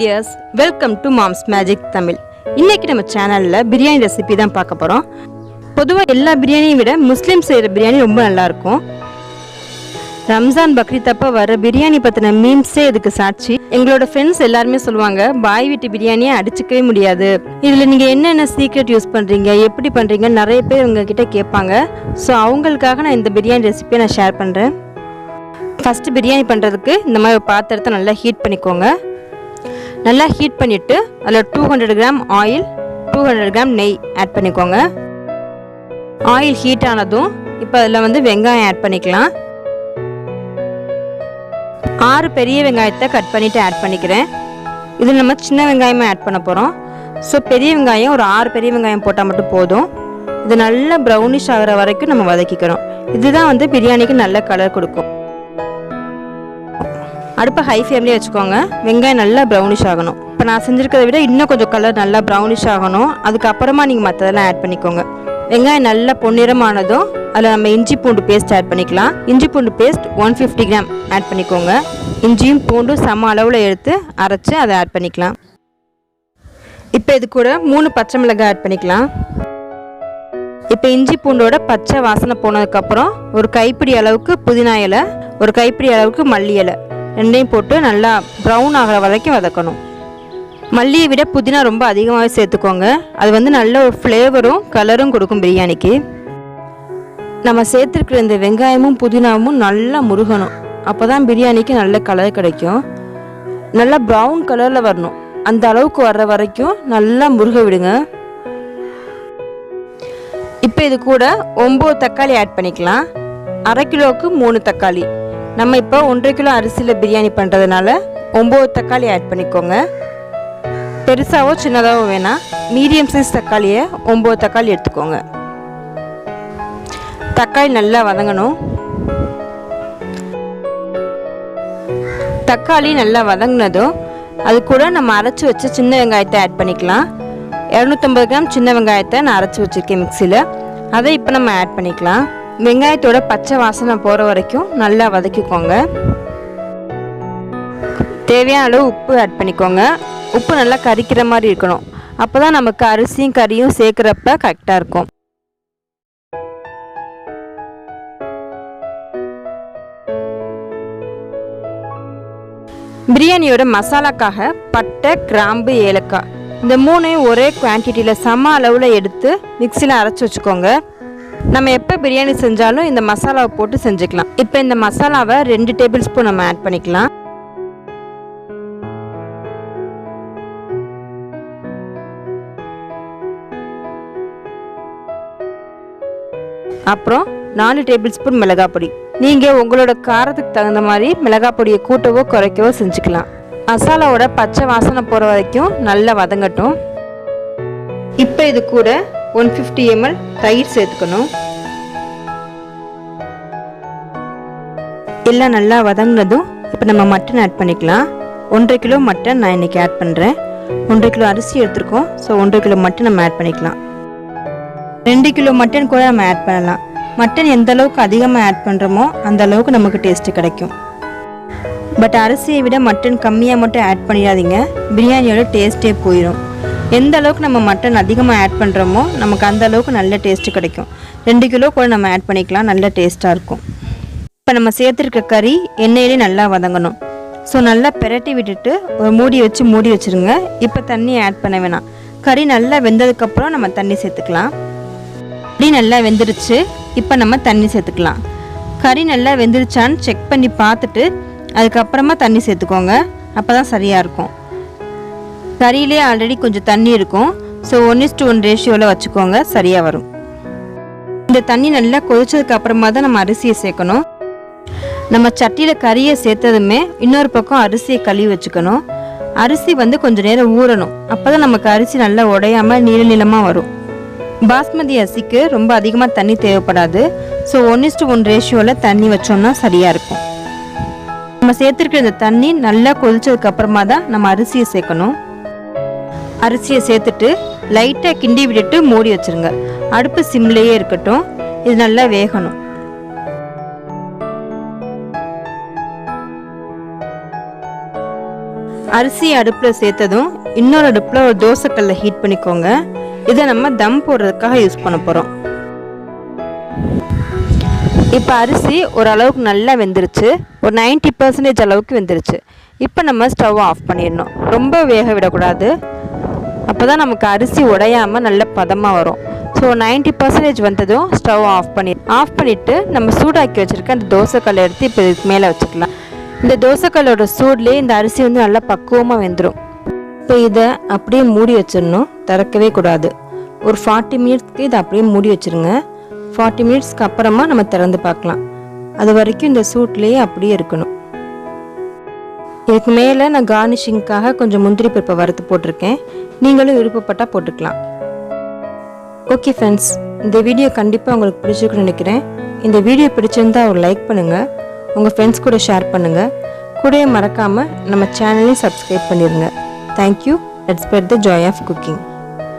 Tears, welcome to Mom's Magic Tamil. இன்னைக்கு நம்ம சேனலில் பிரியாணி ரெசிபி தான் பார்க்க போகிறோம். பொதுவாக எல்லா பிரியாணியை விட முஸ்லீம் செய்கிற பிரியாணி ரொம்ப நல்லாயிருக்கும். ரம்ஜான் பக்ரீத் அப்போ வர பிரியாணி பற்றின மீம்ஸே இதுக்கு சாட்சி. எங்களோட ஃப்ரெண்ட்ஸ் எல்லாருமே சொல்லுவாங்க, பாய் வீட்டு பிரியாணியை அடிச்சிக்கவே முடியாது, இதில் நீங்கள் என்னென்ன சீக்ரெட் யூஸ் பண்ணுறீங்க, எப்படி பண்ணுறீங்க, நிறைய பேர் உங்ககிட்ட கேட்பாங்க. ஸோ அவங்களுக்காக நான் இந்த பிரியாணி ரெசிபியை நான் ஷேர் பண்ணுறேன். ஃபஸ்ட்டு பிரியாணி பண்ணுறதுக்கு இந்த மாதிரி ஒரு பாத்திரத்தை நல்லா ஹீட் பண்ணிக்கோங்க. நல்லா ஹீட் பண்ணிவிட்டு அதில் 200 கிராம் ஆயில், 200 கிராம் நெய் ஆட் பண்ணிக்கோங்க. ஆயில் ஹீட் ஆனதும் இப்போ அதில் வெங்காயம் ஆட் பண்ணிக்கலாம். 6 பெரிய வெங்காயத்தை கட் பண்ணிவிட்டு ஆட் பண்ணிக்கிறேன். இதில் நம்ம சின்ன வெங்காயமாக ஆட் பண்ண போகிறோம். ஸோ பெரிய வெங்காயம் ஒரு 6 பெரிய வெங்காயம் போட்டால் மட்டும் போதும். இது நல்லா ப்ரௌனிஷ் ஆகிற வரைக்கும் நம்ம வதக்கிக்கிறோம். இதுதான் பிரியாணிக்கு நல்ல கலர் கொடுக்கும். அடுப்பை ஹை ஃப்ளேம்லேயே வச்சுக்கோங்க. வெங்காயம் நல்லா ப்ரௌனிஷ் ஆகணும். இப்போ நான் செஞ்சுருக்கிறத விட இன்னும் கொஞ்சம் கலர் நல்லா ப்ரௌனிஷ் ஆகணும். அதுக்கப்புறமா நீங்கள் மற்றதெல்லாம் ஆட் பண்ணிக்கோங்க. வெங்காயம் நல்லா பொன்னிறமானதும் அதில் நம்ம இஞ்சி பூண்டு பேஸ்ட் ஆட் பண்ணிக்கலாம். இஞ்சி பூண்டு பேஸ்ட் 150 கிராம் ஆட் பண்ணிக்கோங்க. இஞ்சியும் பூண்டும் சம அளவில் எடுத்து அரைச்சி அதை ஆட் பண்ணிக்கலாம். இப்போ இது கூட 3 பச்சை மிளகாய் ஆட் பண்ணிக்கலாம். இப்போ இஞ்சி பூண்டோட பச்சை வாசனை போனதுக்கப்புறம் ஒரு கைப்பிடி அளவுக்கு புதினா இலை, ஒரு கைப்பிடி அளவுக்கு மல்லி இலை ரெண்டையும் போட்டு நல்லா ப்ரௌன் ஆகிற வரைக்கும் வதக்கணும். மல்லியை விட புதினா ரொம்ப அதிகமாகவே சேர்த்துக்கோங்க. அது நல்ல ஒரு ஃப்ளேவரும் கலரும் கொடுக்கும் பிரியாணிக்கு. நம்ம சேர்த்துருக்கிற இந்த வெங்காயமும் புதினாவும் நல்லா முருகணும். அப்போ தான் பிரியாணிக்கு நல்ல கலர் கிடைக்கும். நல்லா ப்ரௌன் கலரில் வரணும். அந்த அளவுக்கு வர்ற வரைக்கும் நல்லா முருக விடுங்க. இப்போ இது கூட 9 தக்காளி ஆட் பண்ணிக்கலாம். அரை கிலோவுக்கு 3 தக்காளி. நம்ம இப்போ 1.5 கிலோ அரிசியில் பிரியாணி பண்ணுறதுனால 9 தக்காளி ஆட் பண்ணிக்கோங்க. பெருசாவோ சின்னதாவோ வேணாம், மீடியம் சைஸ் தக்காளியை 9 தக்காளி எடுத்துக்கோங்க. தக்காளி நல்லா வதங்கணும். தக்காளி நல்லா வதங்கினதும் அது கூட நம்ம அரைச்சி வச்ச சின்ன வெங்காயத்தை ஆட் பண்ணிக்கலாம். 250 கிராம் சின்ன வெங்காயத்தை நான் அரைச்சி வச்சுருக்கேன் மிக்சியில். அதை இப்போ நம்ம ஆட் பண்ணிக்கலாம். வெங்காயத்தோட பச்சை வாசனை போகிற வரைக்கும் நல்லா வதக்கிக்கோங்க. தேவையான அளவு உப்பு ஆட் பண்ணிக்கோங்க. உப்பு நல்லா கரிக்கிற மாதிரி இருக்கணும். அப்போ தான் நமக்கு அரிசியும் கறியும் சேர்க்குறப்ப கரெக்டாக இருக்கும். பிரியாணியோட மசாலாக்காக பட்டை, கிராம்பு, ஏலக்காய் இந்த 3ஐயும் ஒரே குவான்டிட்டியில் சம அளவில் எடுத்து மிக்சியில் அரைச்சி வச்சுக்கோங்க. நம்ம எப்போ பிரியாணி செஞ்சாலும் இந்த மசாலாவை போட்டு செஞ்சுக்கலாம். இப்போ இந்த மசாலாவை 2 டேபிள் ஸ்பூன் நம்ம ஆட் பண்ணிக்கலாம். அப்புறம் 4 டேபிள் ஸ்பூன் மிளகாய் பொடி. நீங்கள் உங்களோட காரத்துக்கு தகுந்த மாதிரி மிளகாய் பொடியை கூட்டவோ குறைக்கவோ செஞ்சுக்கலாம். மசாலாவோட பச்சை வாசனை போகிற வரைக்கும் நல்லா வதங்கட்டும். இப்போ இது கூட 150 ml தயிர் சேர்த்துக்கணும். எல்லாம் நல்லா வதங்கினதும் இப்போ நம்ம மட்டன் ஆட் பண்ணிக்கலாம். 1.5 கிலோ மட்டன் நான் இன்றைக்கி ஆட் பண்ணுறேன். 1.5 கிலோ அரிசி எடுத்துருக்கோம். ஸோ 1.5 கிலோ மட்டன் நம்ம ஆட் பண்ணிக்கலாம். 2 கிலோ மட்டன் கூட நம்ம ஆட் பண்ணலாம். மட்டன் எந்த அளவுக்கு அதிகமாக ஆட் பண்ணுறோமோ அந்த அளவுக்கு நமக்கு டேஸ்ட்டு கிடைக்கும். பட் அரிசியை விட மட்டன் கம்மியாக மட்டும் ஆட் பண்ணிடாதீங்க, பிரியாணியோட டேஸ்ட்டே போயிடும். எந்த அளவுக்கு நம்ம மட்டன் அதிகமாக ஆட் பண்ணுறோமோ நமக்கு அந்த அளவுக்கு நல்ல டேஸ்ட்டு கிடைக்கும். 2 கிலோ கூட நம்ம ஆட் பண்ணிக்கலாம், நல்ல டேஸ்ட்டாக இருக்கும். இப்போ நம்ம சேர்த்துருக்க கறி எண்ணெயிலே நல்லா வதங்கணும். ஸோ நல்லா பெரட்டி விட்டுட்டு ஒரு மூடி வச்சுருங்க. இப்போ தண்ணி ஆட் பண்ண வேணாம். கறி நல்லா வெந்ததுக்கப்புறம் நம்ம தண்ணி சேர்த்துக்கலாம். கறி நல்லா வெந்துருச்சு. இப்போ நம்ம தண்ணி சேர்த்துக்கலாம். கறி நல்லா வெந்துருச்சான்னு செக் பண்ணி பார்த்துட்டு அதுக்கப்புறமா தண்ணி சேர்த்துக்கோங்க. அப்போ தான் சரியாக இருக்கும். கறியிலே ஆல்ரெடி கொஞ்சம் தண்ணி இருக்கும். ஸோ 1:1 ரேஷியோவில் வச்சுக்கோங்க, சரியாக வரும். இந்த தண்ணி நல்லா கொதிச்சதுக்கு அப்புறமா தான் நம்ம அரிசியை சேர்க்கணும். நம்ம சட்டியில் கறியை சேர்த்ததுமே இன்னொரு பக்கம் அரிசியை கழுவி வச்சுக்கணும். அரிசி கொஞ்சம் நேரம் ஊறணும். அப்போ தான் நமக்கு அரிசி நல்லா உடையாமல் நீளமாக வரும். பாஸ்மதி அரிசிக்கு ரொம்ப அதிகமாக தண்ணி தேவைப்படாது. ஸோ 1:1 ரேஷியோவில் தண்ணி வச்சோம்னா சரியாக இருக்கும். நம்ம சேர்த்துருக்கிற இந்த தண்ணி நல்லா கொதிச்சதுக்கு அப்புறமா தான் நம்ம அரிசியை சேர்க்கணும். அரிசியை சேர்த்துட்டு லைட்டாக கிண்டி விட்டுட்டு மூடி வச்சுருங்க. அடுப்பு சிம்லேயே இருக்கட்டும். இது நல்லா வேகணும். அரிசி அடுப்பில் சேர்த்ததும் இன்னொரு அடுப்பில் ஒரு தோசைக்கல்லை ஹீட் பண்ணிக்கோங்க. இதை நம்ம தம் போடுறதுக்காக யூஸ் பண்ண போகிறோம். இப்போ அரிசி ஓரளவுக்கு நல்லா வெந்துருச்சு. ஒரு 90% அளவுக்கு வெந்துருச்சு. இப்போ நம்ம ஸ்டவ் ஆஃப் பண்ணிடணும். ரொம்ப வேக விடக்கூடாது. அப்போ தான் நமக்கு அரிசி உடையாமல் நல்ல பதமாக வரும். ஸோ 90% வந்ததும் ஸ்டவ் ஆஃப் பண்ணிவிட்டு நம்ம சூடாக்கி வச்சுருக்க அந்த தோசைக்கல்லை எடுத்து இப்போ இதுக்கு மேலே வச்சுக்கலாம். இந்த தோசைக்கல்லோட சூட்லேயே இந்த அரிசி வந்து நல்லா பக்குவமாக வெந்துடும். இப்போ இதை அப்படியே மூடி வச்சிடணும், திறக்கவே கூடாது. ஒரு 40 மினிட்ஸ்க்கு இதை அப்படியே மூடி வச்சுருங்க. 40 மினிட்ஸ்க்கு அப்புறமா நம்ம திறந்து பார்க்கலாம். அது வரைக்கும் இந்த சூட்லேயே அப்படியே இருக்கணும். இதுக்கு மேலே நான் கார்னிஷிங்காக கொஞ்சம் முந்திரி பருப்பை வறுத்து போட்டிருக்கேன். நீங்களும் விருப்பப்பட்டால் போட்டுக்கலாம். ஓகே ஃப்ரெண்ட்ஸ், இந்த வீடியோ கண்டிப்பாக உங்களுக்கு பிடிச்சிருக்குன்னு நினைக்கிறேன். இந்த வீடியோ பிடிச்சிருந்தா ஒரு லைக் பண்ணுங்கள், உங்கள் ஃப்ரெண்ட்ஸ் கூட ஷேர் பண்ணுங்கள். கூடவே மறக்காமல் நம்ம சேனலையும் சப்ஸ்கிரைப் பண்ணிடுங்க. Thank you. Let's spread the joy of cooking.